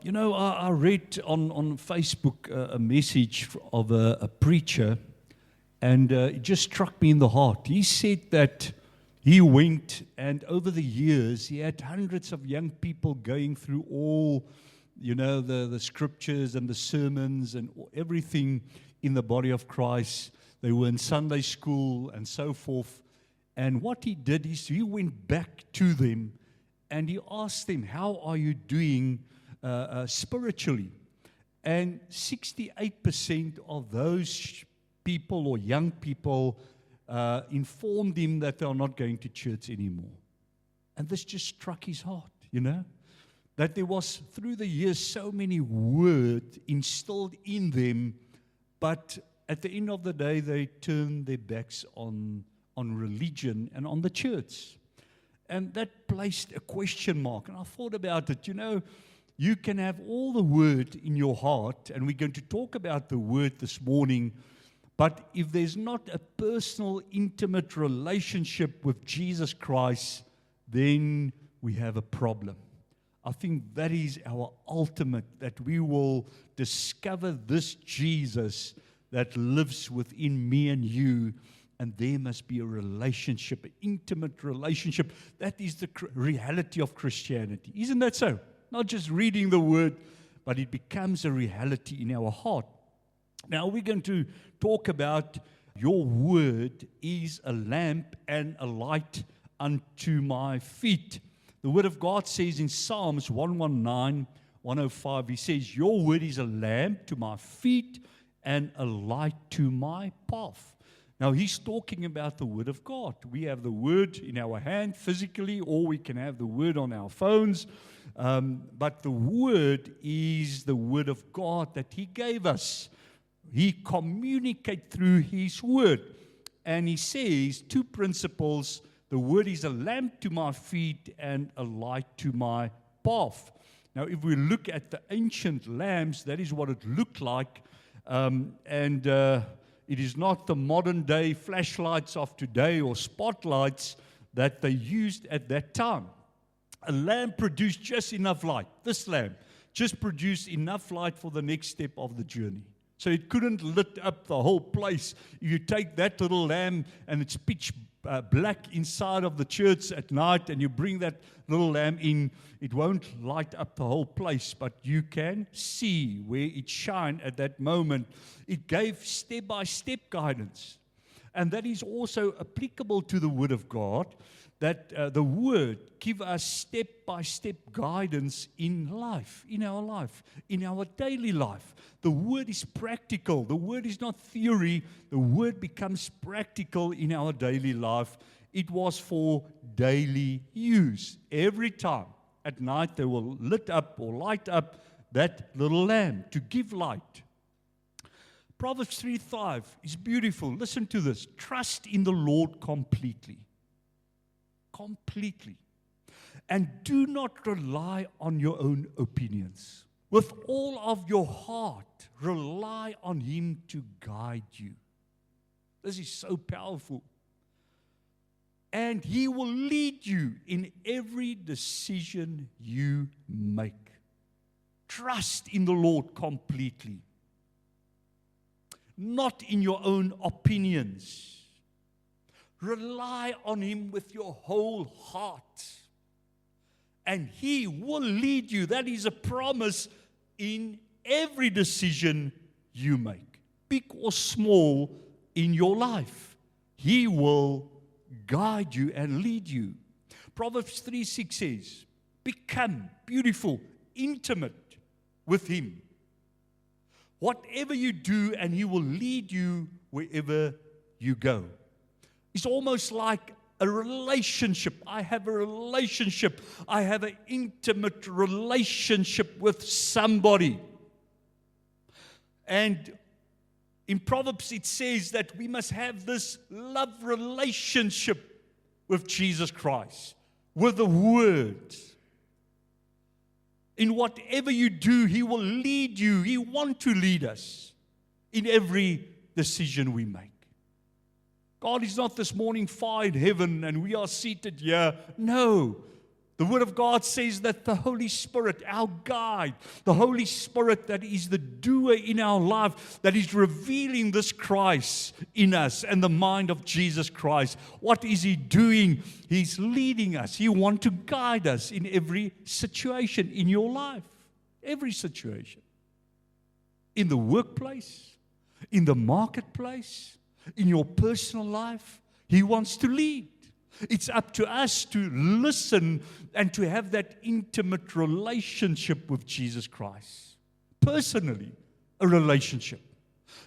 I read on Facebook a message of a preacher, and it just struck me in the heart. He said that he went, and over the years, he had hundreds of young people going through all, the scriptures and the sermons and everything in the body of Christ. They were in Sunday school and so forth. And what he did is he went back to them and he asked them, how are you doing spiritually? And 68% of those people or young people informed him that they are not going to church anymore. And this just struck his heart, that there was through the years so many words instilled in them, but at the end of the day they turned their backs on religion and on the church. And that placed a question mark. And I thought about it, you can have all the word in your heart, and we're going to talk about the word this morning, but if there's not a personal, intimate relationship with Jesus Christ, then we have a problem. I think that is our ultimate, that we will discover this Jesus that lives within me and you, and there must be a relationship, an intimate relationship. That is the reality of Christianity. Isn't that so? Not just reading the word, but it becomes a reality in our heart. Now we're going to talk about your word is a lamp and a light unto my feet. The word of God says in Psalms 119, 105, he says, your word is a lamp to my feet and a light to my path. Now, he's talking about the Word of God. We have the Word in our hand physically, or we can have the Word on our phones. But the Word is the Word of God that He gave us. He communicates through His Word. And He says two principles. The Word is a lamp to my feet and a light to my path. Now, if we look at the ancient lamps, that is what it looked like. It is not the modern day flashlights of today or spotlights that they used at that time. A lamp produced just enough light. This lamp just produced enough light for the next step of the journey. So it couldn't lit up the whole place. If you take that little lamp and it's pitch black inside of the church at night and you bring that little lamp in, it won't light up the whole place, but you can see where it shined at that moment. It gave step-by-step guidance. And that is also applicable to the Word of God, that the Word give us step-by-step guidance in life, in our daily life. The Word is practical. The Word is not theory. The Word becomes practical in our daily life. It was for daily use. Every time at night they will lit up or light up that little lamp to give light. Proverbs 3:5 is beautiful. Listen to this. Trust in the Lord completely. Completely. And do not rely on your own opinions. With all of your heart, rely on Him to guide you. This is so powerful. And He will lead you in every decision you make. Trust in the Lord completely. Not in your own opinions. Rely on Him with your whole heart. And He will lead you. That is a promise in every decision you make, big or small in your life. He will guide you and lead you. Proverbs 3:6 says, become beautiful, intimate with Him. Whatever you do, and He will lead you wherever you go. It's almost like a relationship. I have a relationship. I have an intimate relationship with somebody. And in Proverbs it says that we must have this love relationship with Jesus Christ, with the Word. In whatever you do, He will lead you. He wants to lead us in every decision we make. God is not this morning far in heaven and we are seated here. No. The Word of God says that the Holy Spirit, our guide, the Holy Spirit that is the doer in our life, that is revealing this Christ in us and the mind of Jesus Christ. What is He doing? He's leading us. He wants to guide us in every situation in your life. Every situation. In the workplace, in the marketplace, in your personal life. He wants to lead. It's up to us to listen and to have that intimate relationship with Jesus Christ. Personally, a relationship.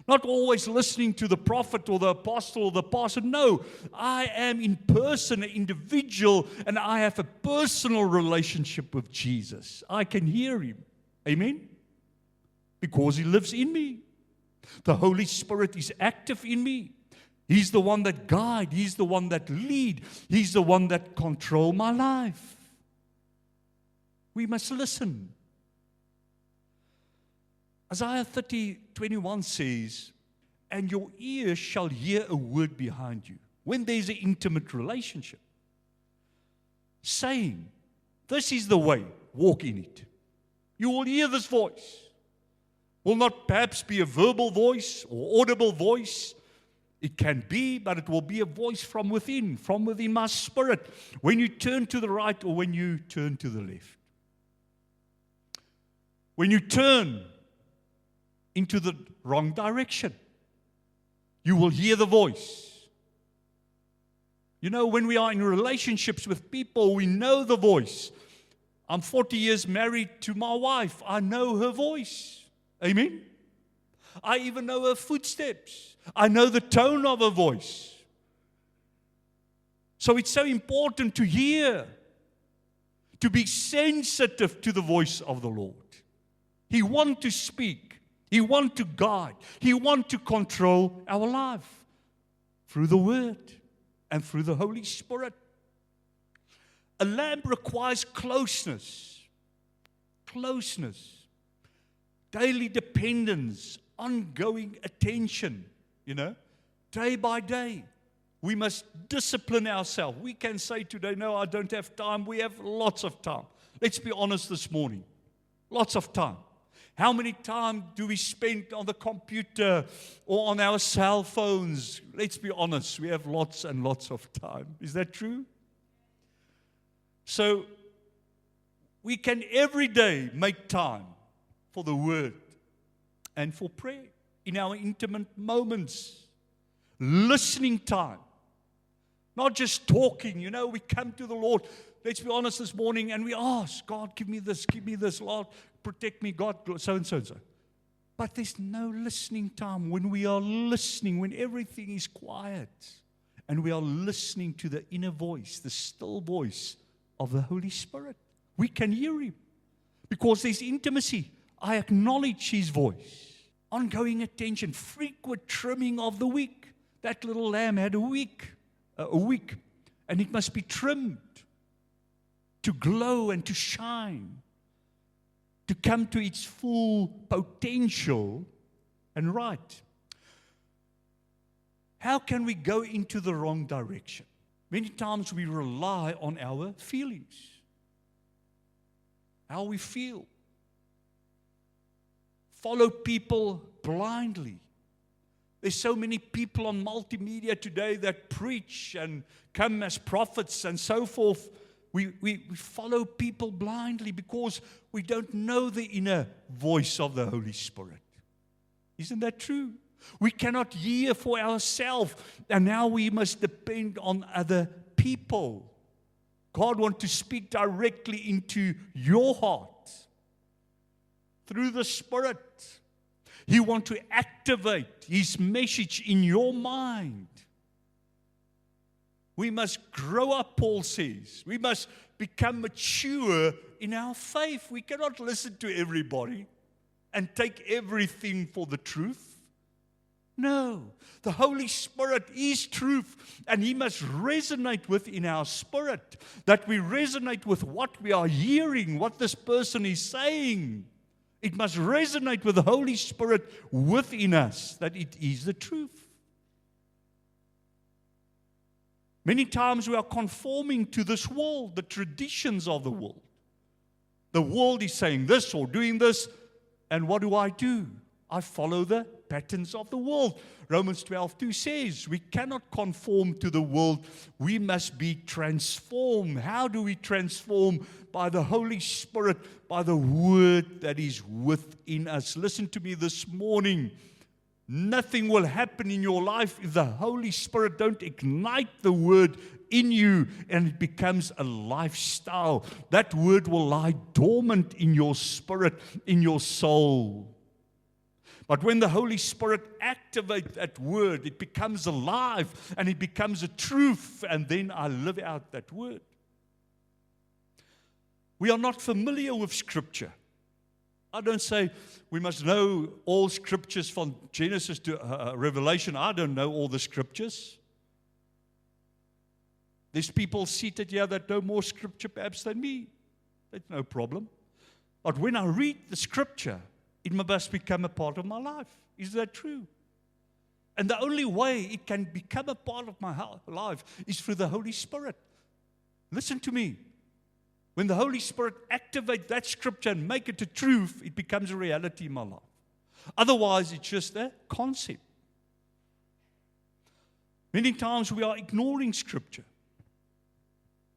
Not always listening to the prophet or the apostle or the pastor. No, I am in person, an individual, and I have a personal relationship with Jesus. I can hear Him. Amen? Because He lives in me. The Holy Spirit is active in me. He's the one that guides. He's the one that leads. He's the one that controls my life. We must listen. Isaiah 30:21 says, and your ears shall hear a word behind you. When there's an intimate relationship. Saying, this is the way, walk in it. You will hear this voice. Will not perhaps be a verbal voice or audible voice. It can be, but it will be a voice from within my spirit, when you turn to the right or when you turn to the left. When you turn into the wrong direction, you will hear the voice. You know, when we are in relationships with people, we know the voice. I'm 40 years married to my wife. I know her voice. Amen? I even know her footsteps. I know the tone of her voice. So it's so important to hear, to be sensitive to the voice of the Lord. He wants to speak. He wants to guide. He wants to control our life through the Word and through the Holy Spirit. A lamb requires closeness, daily dependence, ongoing attention, day by day. We must discipline ourselves. We can say today, no, I don't have time. We have lots of time. Let's be honest this morning. Lots of time. How many time do we spend on the computer or on our cell phones? Let's be honest. We have lots and lots of time. Is that true? So, we can every day make time for the Word and for prayer in our intimate moments. Listening time. Not just talking. We come to the Lord. Let's be honest this morning and we ask, God, give me this, Lord, protect me, God, so and so and so. But there's no listening time. When we are listening, when everything is quiet, and we are listening to the inner voice, the still voice of the Holy Spirit, we can hear Him. Because there's intimacy. I acknowledge His voice. Ongoing attention, frequent trimming of the wick. That little lamb had a wick, and it must be trimmed to glow and to shine, to come to its full potential and right. How can we go into the wrong direction? Many times we rely on our feelings, how we feel. Follow people blindly. There's so many people on multimedia today that preach and come as prophets and so forth. We follow people blindly because we don't know the inner voice of the Holy Spirit. Isn't that true? We cannot hear for ourselves, and now we must depend on other people. God wants to speak directly into your heart through the Spirit. He wants to activate His message in your mind. We must grow up, Paul says. We must become mature in our faith. We cannot listen to everybody and take everything for the truth. No, the Holy Spirit is truth, and He must resonate within our spirit, that we resonate with what we are hearing, what this person is saying. It must resonate with the Holy Spirit within us, that it is the truth. Many times we are conforming to this world, the traditions of the world. The world is saying this or doing this, and what do? I follow the patterns of the world. Romans 12:2 says, we cannot conform to the world. We must be transformed. How do we transform? By the Holy Spirit, by the Word that is within us. Listen to me this morning. Nothing will happen in your life if the Holy Spirit don't ignite the Word in you and it becomes a lifestyle. That Word will lie dormant in your spirit, in your soul. But when the Holy Spirit activates that Word, it becomes alive and it becomes a truth, and then I live out that Word. We are not familiar with Scripture. I don't say we must know all Scriptures from Genesis to Revelation. I don't know all the Scriptures. There's people seated here that know more Scripture perhaps than me. That's no problem. But when I read the Scripture, it must become a part of my life. Is that true? And the only way it can become a part of my life is through the Holy Spirit. Listen to me. When the Holy Spirit activates that Scripture and make it a truth, it becomes a reality in my life. Otherwise, it's just a concept. Many times we are ignoring Scripture.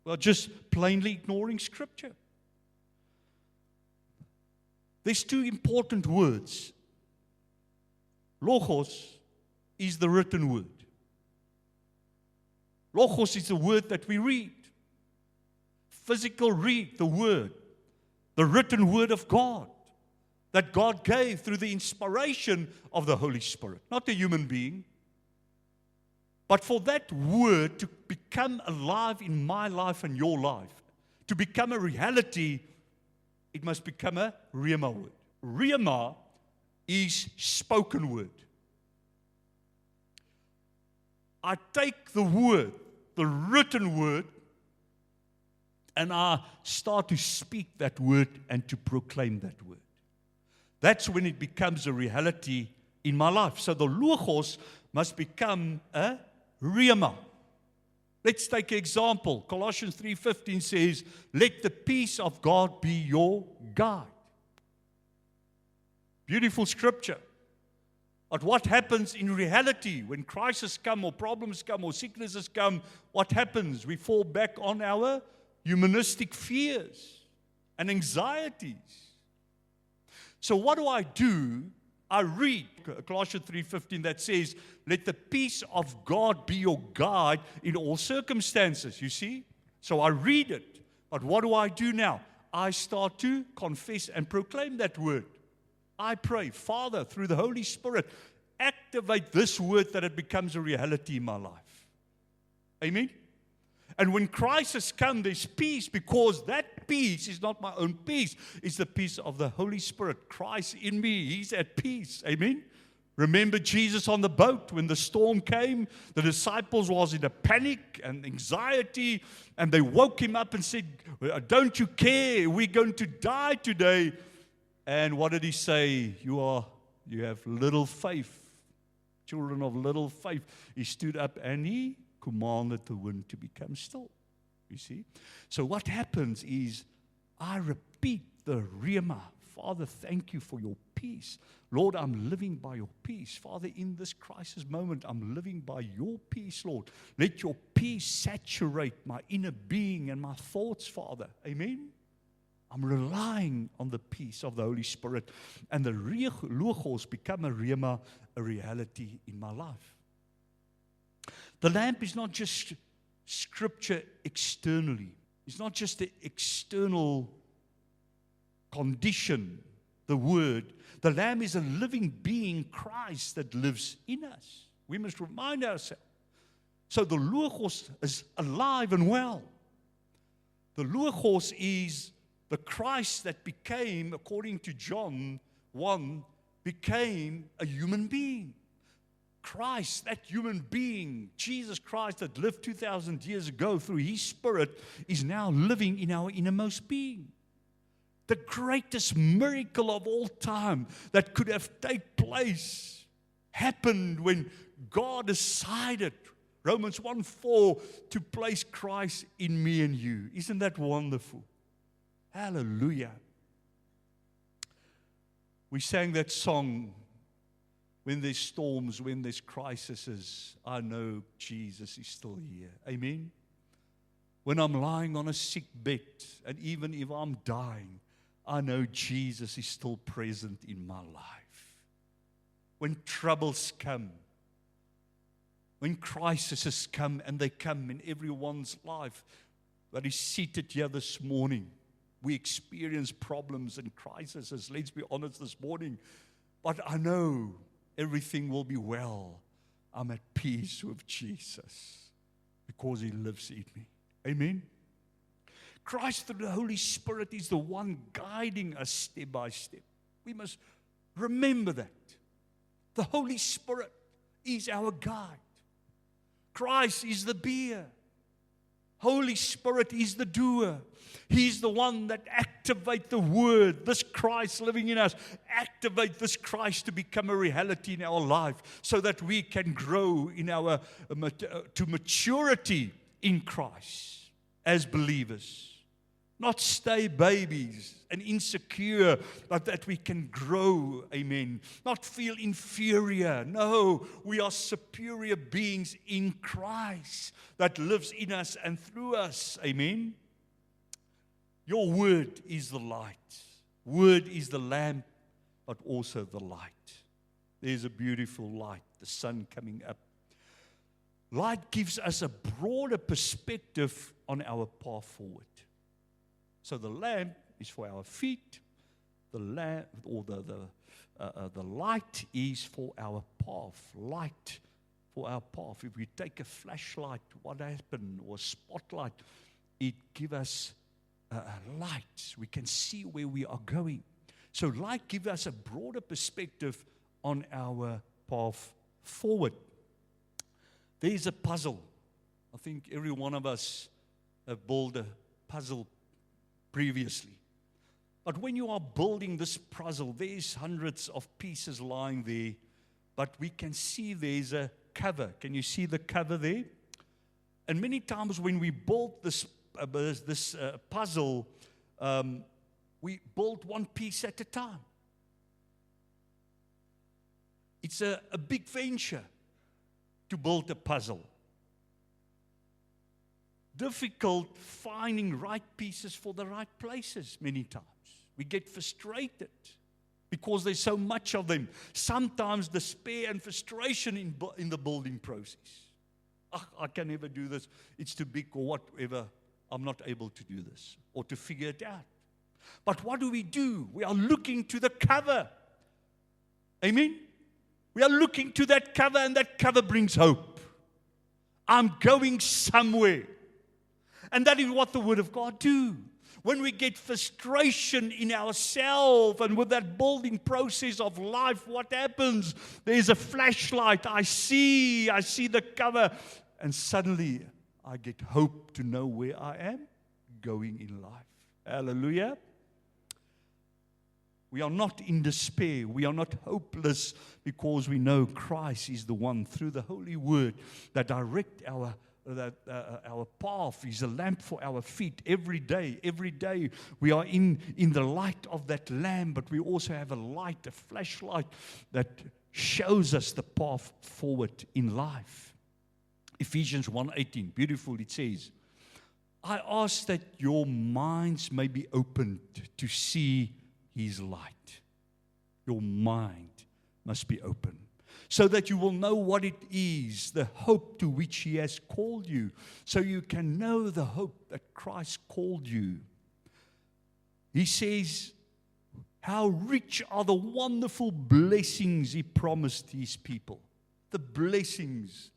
We are just plainly ignoring Scripture. There's two important words. Logos is the written word. Logos is the word that we read. Physical read, the word. The written word of God that God gave through the inspiration of the Holy Spirit. Not a human being. But for that word to become alive in my life and your life, to become a reality, it must become a Rhema word. Rhema is spoken word. I take the word, the written word, and I start to speak that word and to proclaim that word. That's when it becomes a reality in my life. So the Logos must become a Rhema. Let's take an example. Colossians 3:15 says, let the peace of God be your guide. Beautiful scripture. But what happens in reality when crises come or problems come or sicknesses come? What happens? We fall back on our humanistic fears and anxieties. So what do? I read Colossians 3:15 that says, let the peace of God be your guide in all circumstances. You see? So I read it. But what do I do now? I start to confess and proclaim that word. I pray, Father, through the Holy Spirit, activate this word that it becomes a reality in my life. Amen? And when crisis comes, there's peace, because that peace is not my own peace. It's the peace of the Holy Spirit. Christ in me, He's at peace. Amen? Remember Jesus on the boat when the storm came? The disciples was in a panic and anxiety, and they woke Him up and said, don't you care? We're going to die today. And what did He say? You have little faith. Children of little faith. He stood up and He commanded the wind to become still. You see? So what happens is I repeat the Rhema. Father, thank you for your peace. Lord, I'm living by your peace. Father, in this crisis moment, I'm living by your peace, Lord. Let your peace saturate my inner being and my thoughts, Father. Amen? I'm relying on the peace of the Holy Spirit. And the Logos become a Rhema, a reality in my life. The lamp is not just scripture externally. It's not just the external condition, the word. The lamb is a living being, Christ, that lives in us. We must remind ourselves. So the Logos is alive and well. The Logos is the Christ that became, according to John 1, became a human being. Christ, that human being, Jesus Christ that lived 2,000 years ago through His Spirit, is now living in our innermost being. The greatest miracle of all time that could have taken place happened when God decided, Romans 1:4, to place Christ in me and you. Isn't that wonderful? Hallelujah. We sang that song, when there's storms, when there's crises, I know Jesus is still here. Amen. When I'm lying on a sick bed, and even if I'm dying, I know Jesus is still present in my life. When troubles come, when crises come, and they come in everyone's life that is seated here this morning, we experience problems and crises, let's be honest this morning. But I know everything will be well. I'm at peace with Jesus because He lives in me. Amen. Christ through the Holy Spirit is the one guiding us step by step. We must remember that. The Holy Spirit is our guide. Christ is the beer. Holy Spirit is the doer. He's the one that activates the Word, this Christ living in us. Activate this Christ to become a reality in our life so that we can grow in our to maturity in Christ as believers. Not stay babies and insecure, but that we can grow, amen. Not feel inferior. No, we are superior beings in Christ that lives in us and through us, amen. Your word is the light. Word is the lamp, but also the light. There's a beautiful light, the sun coming up. Light gives us a broader perspective on our path forward. So the lamp is for our feet. The lamp or the light is for our path. Light for our path. If we take a flashlight, what happened? Or a spotlight, it gives us a light. We can see where we are going. So light gives us a broader perspective on our path forward. There is a puzzle. I think every one of us have built a puzzle previously. But when you are building this puzzle, there's hundreds of pieces lying there, but we can see there's a cover. Can you see the cover there? And many times when we build this puzzle, we build one piece at a time. It's a big venture to build a puzzle. Difficult finding right pieces for the right places many times. We get frustrated because there's so much of them. Sometimes despair and frustration in the building process. I can never do this. It's too big or whatever. I'm not able to do this or to figure it out. But what do? We are looking to the cover. Amen? We are looking to that cover, and that cover brings hope. I'm going somewhere. And that is what the Word of God do. When we get frustration in ourselves and with that building process of life, what happens? There's a flashlight. I see the cover, and suddenly I get hope to know where I am going in life. Hallelujah. We are not in despair. We are not hopeless because we know Christ is the one through the Holy Word that direct our path. Is a lamp for our feet every day. Every day we are in the light of that lamp, but we also have a light, a flashlight that shows us the path forward in life. Ephesians 1:18, beautiful, it says, I ask that your minds may be opened to see His light. Your mind must be open, so that you will know what it is, the hope to which He has called you, so you can know the hope that Christ called you. He says, how rich are the wonderful blessings He promised His people. The blessings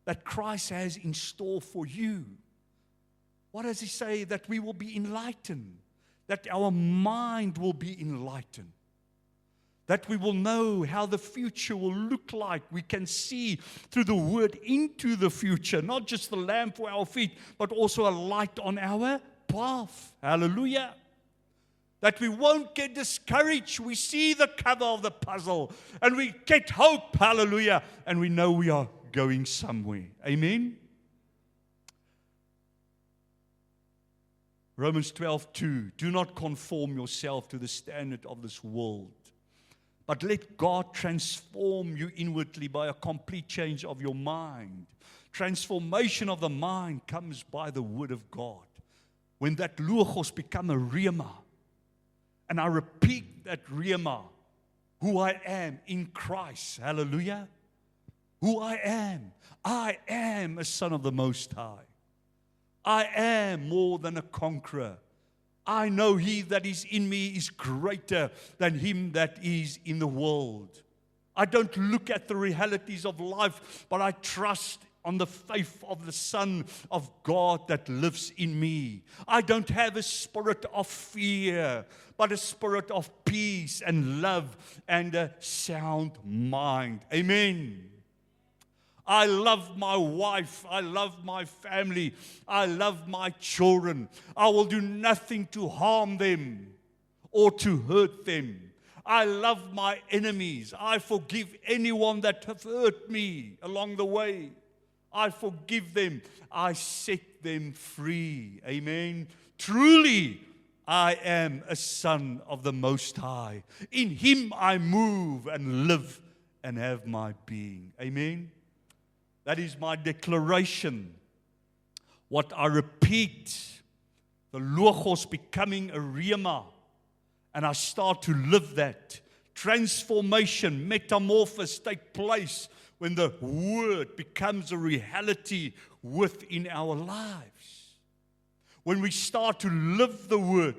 that Christ has in store for you. What does He say? That we will be enlightened, that our mind will be enlightened, that we will know how the future will look like. We can see through the Word into the future, not just the lamp for our feet, but also a light on our path. Hallelujah. That we won't get discouraged. We see the cover of the puzzle and we get hope. Hallelujah. And we know we are going somewhere. Amen? Romans 12:2. Do not conform yourself to the standard of this world, but let God transform you inwardly by a complete change of your mind. Transformation of the mind comes by the word of God. When that logos become a rhema, and I repeat that rhema, who I am in Christ, hallelujah, who I am a son of the Most High. I am more than a conqueror. I know he that is in me is greater than him that is in the world. I don't look at the realities of life, but I trust on the faith of the Son of God that lives in me. I don't have a spirit of fear, but a spirit of peace and love and a sound mind. Amen. I love my wife. I love my family. I love my children. I will do nothing to harm them or to hurt them. I love my enemies. I forgive anyone that have hurt me along the way. I forgive them. I set them free. Amen. Truly, I am a son of the Most High. In Him I move and live and have my being. Amen. That is my declaration. What I repeat, the Logos becoming a Rhema, and I start to live that. Transformation, metamorphosis take place when the Word becomes a reality within our lives. When we start to live the Word,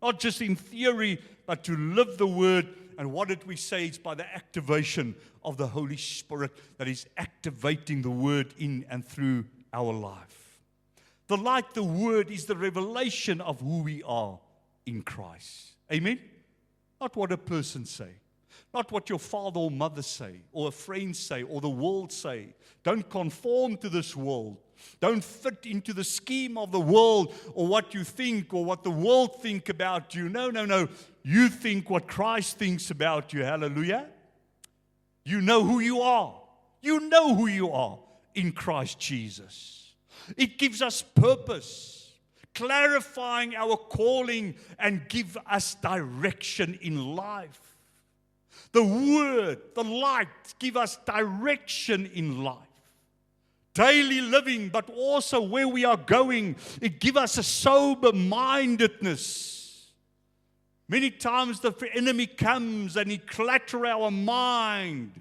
not just in theory, but to live the Word. And what did we say? It's by the activation of the Holy Spirit that is activating the Word in and through our life. The light, the Word, is the revelation of who we are in Christ. Amen? Not what a person say. Not what your father or mother say, or a friend say, or the world say. Don't conform to this world. Don't fit into the scheme of the world, or what you think, or what the world think about you. No, no, no. You think what Christ thinks about you. Hallelujah. You know who you are. You know who you are in Christ Jesus. It gives us purpose, clarifying our calling, and give us direction in life. The Word, the light, give us direction in life. Daily living, but also where we are going. It gives us a sober-mindedness. Many times the enemy comes and he clutters our mind.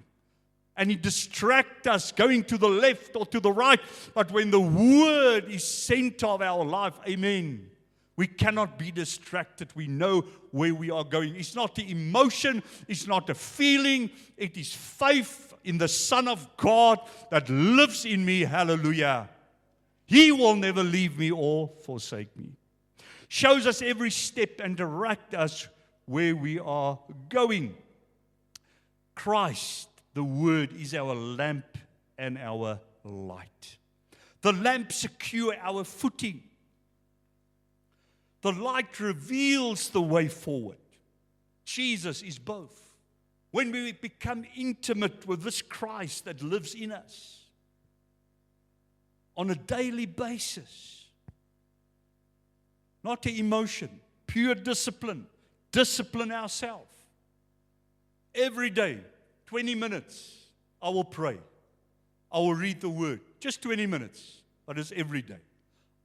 And he distracts us going to the left or to the right. But when the Word is center of our life, amen, we cannot be distracted. We know where we are going. It's not the emotion. It's not the feeling. It is faith in the Son of God that lives in me. Hallelujah. He will never leave me or forsake me. Shows us every step and direct us where we are going. Christ, the Word, is our lamp and our light. The lamp secures our footing. The light reveals the way forward. Jesus is both. When we become intimate with this Christ that lives in us on a daily basis, not the emotion, pure discipline, discipline ourselves. Every day, 20 minutes, I will pray. I will read the Word. Just 20 minutes, but it's every day.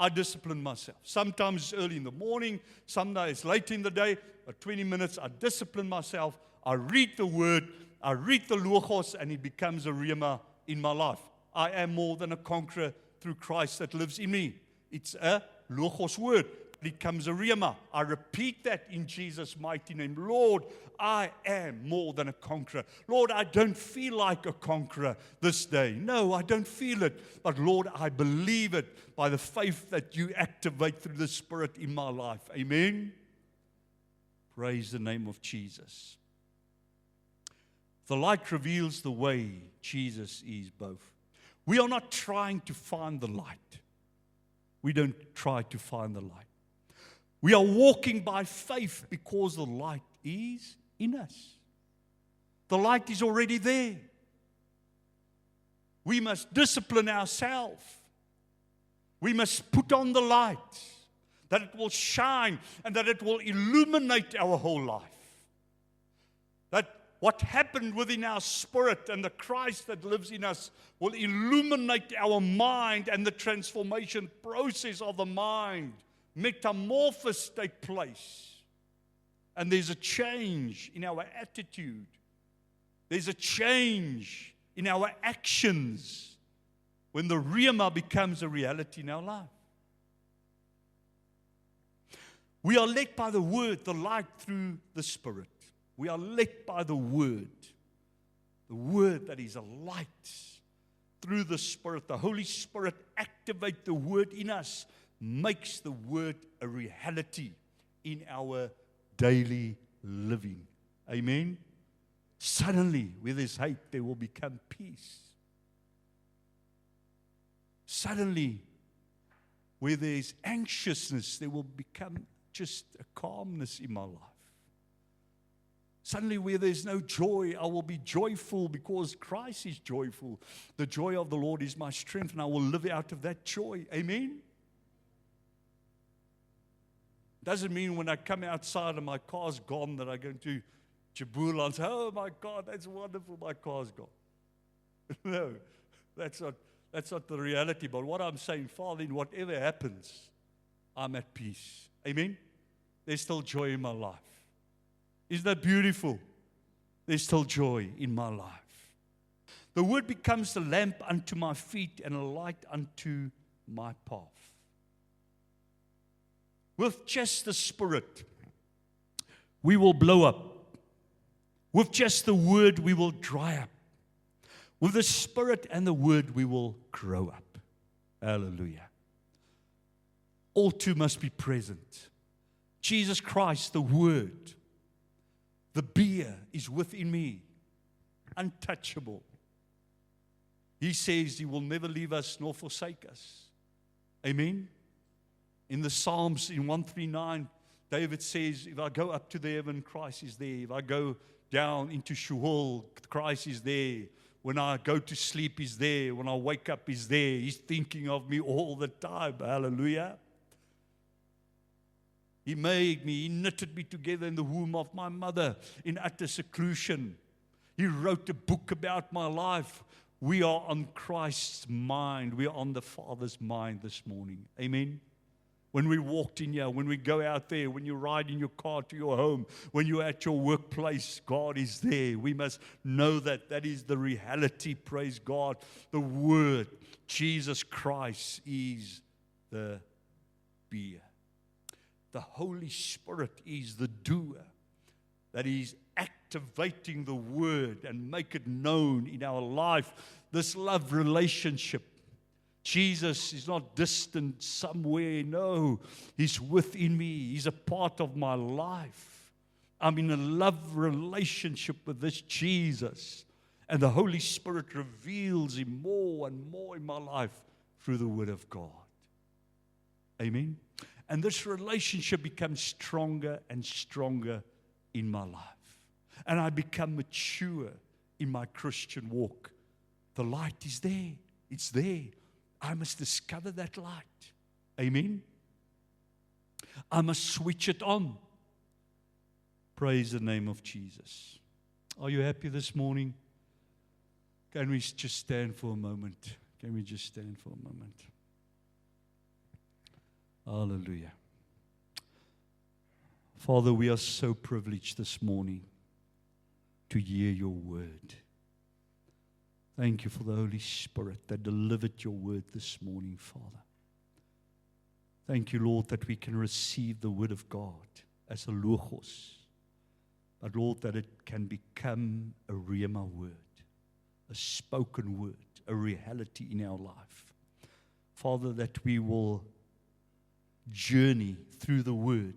I discipline myself. Sometimes it's early in the morning, sometimes it's late in the day, but 20 minutes, I discipline myself. I read the Word, I read the Logos, and it becomes a Rhema in my life. I am more than a conqueror through Christ that lives in me. It's a Logos word. It becomes a Rhema. I repeat that in Jesus' mighty name. Lord, I am more than a conqueror. Lord, I don't feel like a conqueror this day. No, I don't feel it. But Lord, I believe it by the faith that you activate through the Spirit in my life. Amen. Praise the name of Jesus. The light reveals the way. Jesus is both. We are not trying to find the light. We don't try to find the light. We are walking by faith because the light is in us. The light is already there. We must discipline ourselves. We must put on the light, that it will shine and that it will illuminate our whole life. That what happened within our spirit and the Christ that lives in us will illuminate our mind, and the transformation process of the mind, metamorphosis take place. And there's a change in our attitude. There's a change in our actions when the Rhema becomes a reality in our life. We are led by the Word, the light through the Spirit. We are led by the Word that is a light through the Spirit. The Holy Spirit activates the Word in us, makes the Word a reality in our daily living. Amen? Suddenly, where there's hate, there will become peace. Suddenly, where there's anxiousness, there will become just a calmness in my life. Suddenly, where there's no joy, I will be joyful because Christ is joyful. The joy of the Lord is my strength, and I will live out of that joy. Amen? Doesn't mean when I come outside and my car's gone that I go to Jabula and say, oh my God, that's wonderful, my car's gone. No, that's not the reality. But what I'm saying, Father, in whatever happens, I'm at peace. Amen? There's still joy in my life. Isn't that beautiful? There's still joy in my life. The Word becomes the lamp unto my feet and a light unto my path. With just the Spirit, we will blow up. With just the Word, we will dry up. With the Spirit and the Word, we will grow up. Hallelujah. All two must be present. Jesus Christ, the Word, the beer is within me, untouchable. He says He will never leave us nor forsake us. Amen. In the Psalms, in 139, David says, if I go up to the heaven, Christ is there. If I go down into Sheol, Christ is there. When I go to sleep, He's there. When I wake up, He's there. He's thinking of me all the time. Hallelujah. He made me. He knitted me together in the womb of my mother in utter seclusion. He wrote a book about my life. We are on Christ's mind. We are on the Father's mind this morning. Amen. When we walked in here, when we go out there, when you ride in your car to your home, when you're at your workplace, God is there. We must know that that is the reality. Praise God. The Word, Jesus Christ, is the beer. The Holy Spirit is the doer, that is activating the Word and make it known in our life. This love relationship. Jesus is not distant somewhere. No, He's within me. He's a part of my life. I'm in a love relationship with this Jesus. And the Holy Spirit reveals Him more and more in my life through the Word of God. Amen. And this relationship becomes stronger and stronger in my life. And I become mature in my Christian walk. The light is there. It's there. I must discover that light. Amen. I must switch it on. Praise the name of Jesus. Are you happy this morning? Can we just stand for a moment? Can we just stand for a moment? Hallelujah. Father, we are so privileged this morning to hear your word. Thank you for the Holy Spirit that delivered your word this morning, Father. Thank you, Lord, that we can receive the word of God as a logos. But, Lord, that it can become a rhema word, a spoken word, a reality in our life. Father, that we will journey through the word.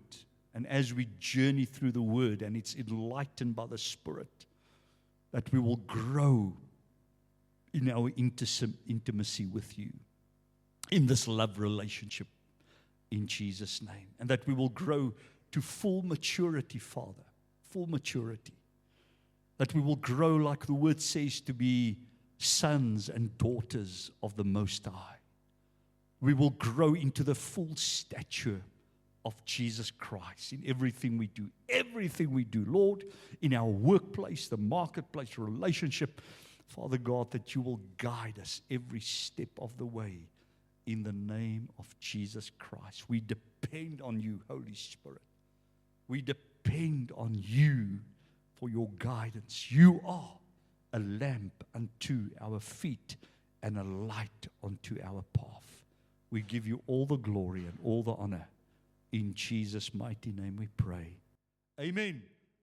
And as we journey through the word and it's enlightened by the Spirit, that we will grow in our intimacy with you, in this love relationship, in Jesus' name. And that we will grow to full maturity, Father, full maturity. That we will grow, like the word says, to be sons and daughters of the Most High. We will grow into the full stature of Jesus Christ in everything we do. Everything we do, Lord, in our workplace, the marketplace, relationship, Father God, that you will guide us every step of the way in the name of Jesus Christ. We depend on you, Holy Spirit. We depend on you for your guidance. You are a lamp unto our feet and a light unto our path. We give you all the glory and all the honor. In Jesus' mighty name we pray. Amen.